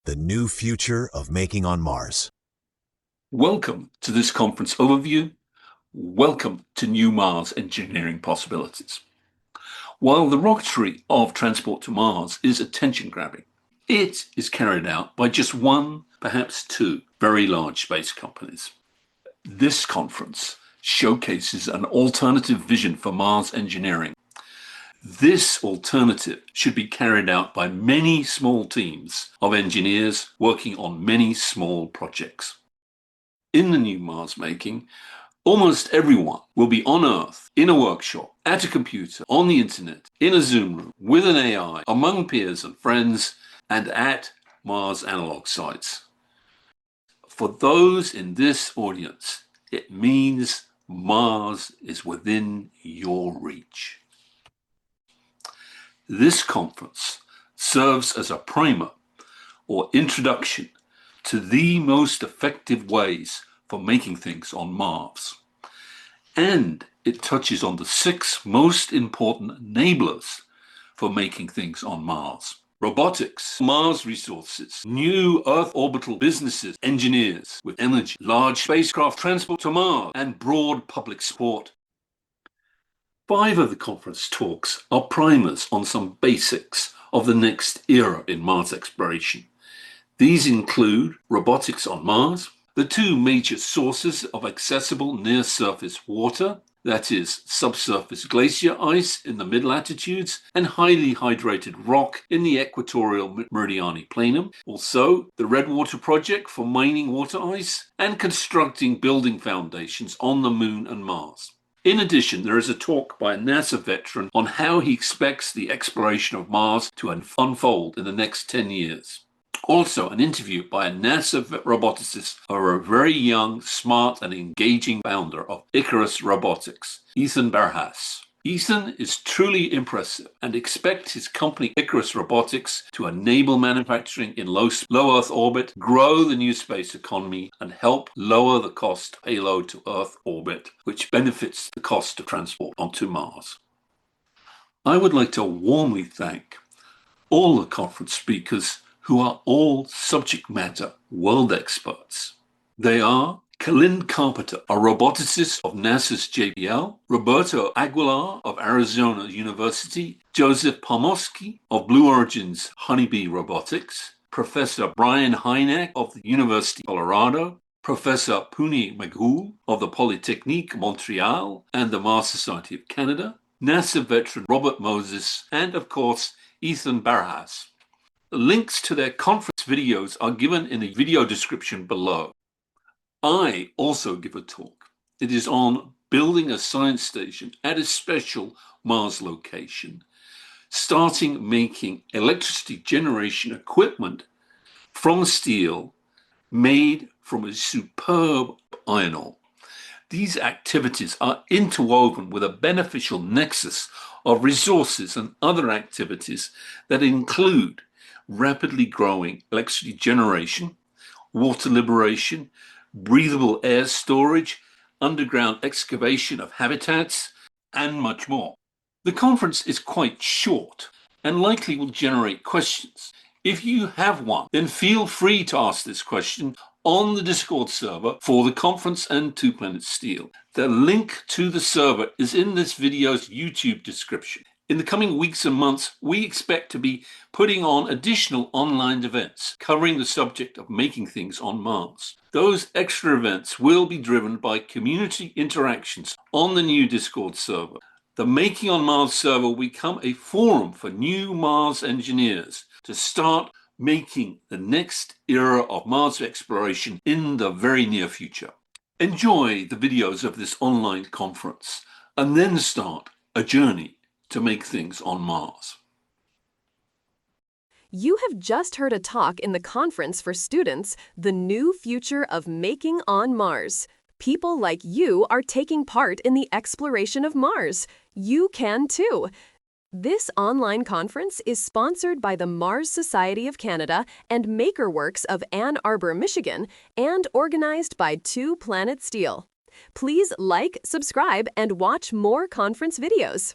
the new future of making on Mars. Welcome to this conference overview. Welcome to new Mars engineering possibilities. While the rocketry of transport to Mars is attention-grabbing, it is carried out by just one, perhaps two, very large space companies. This conference showcases an alternative vision for Mars engineering. This alternative should be carried out by many small teams of engineers working on many small projects. In the new Mars making, almost everyone will be on Earth, in a workshop, at a computer, on the internet, in a Zoom room, with an AI, among peers and friends, and at Mars analog sites. For those in this audience, it means Mars is within your reach. This conference serves as a primer or introduction to the most effective ways for making things on Mars. And it touches on the 6 most important enablers for making things on Mars: robotics, Mars resources, new Earth orbital businesses, engineers with energy, large spacecraft transport to Mars, and broad public support. 5 of the conference talks are primers on some basics of the next era in Mars exploration. These include robotics on Mars, the 2 major sources of accessible near-surface water, that is, subsurface glacier ice in the mid-latitudes and highly hydrated rock in the equatorial Meridiani Planum, also the Redwater project for mining water ice, and constructing building foundations on the Moon and Mars. In addition, there is a talk by a NASA veteran on how he expects the exploration of Mars to unfold in the next 10 years. Also, an interview by a NASA roboticist or a very young, smart, and engaging founder of Icarus Robotics, Ethan Barhas. Ethan is truly impressive and expects his company Icarus Robotics to enable manufacturing in low Earth orbit, grow the new space economy, and help lower the cost of payload to Earth orbit, which benefits the cost of transport onto Mars. I would like to warmly thank all the conference speakers who are all subject matter world experts. They are Kalind Carpenter, a roboticist of NASA's JPL, Roberto Aguilar of Arizona University, Joseph Pomorski of Blue Origin's Honeybee Robotics, Professor Brian Hynek of the University of Colorado, Professor Puni Maghul of the Polytechnique Montreal and the Mars Society of Canada, NASA veteran Robert Moses, and of course, Ethan Barhas. Links to their conference videos are given in the video description below. I also give a talk. It is on building a science station at a special Mars location, starting making electricity generation equipment from steel made from a superb iron ore. These activities are interwoven with a beneficial nexus of resources and other activities that include rapidly growing electricity generation, water liberation, breathable air storage, underground excavation of habitats, and much more. The conference is quite short and likely will generate questions. If you have one, then feel free to ask this question on the Discord server for the conference and Two Planets Steel. The link to the server is in this video's YouTube description. In the coming weeks and months, we expect to be putting on additional online events covering the subject of making things on Mars. Those extra events will be driven by community interactions on the new Discord server. The Making on Mars server will become a forum for new Mars engineers to start making the next era of Mars exploration in the very near future. Enjoy the videos of this online conference and then start a journey to make things on Mars. You have just heard a talk in the conference for students, The New Future of Making on Mars. People like you are taking part in the exploration of Mars. You can too. This online conference is sponsored by the Mars Society of Canada and MakerWorks of Ann Arbor, Michigan, and organized by Two Planet Steel. Please like, subscribe, and watch more conference videos.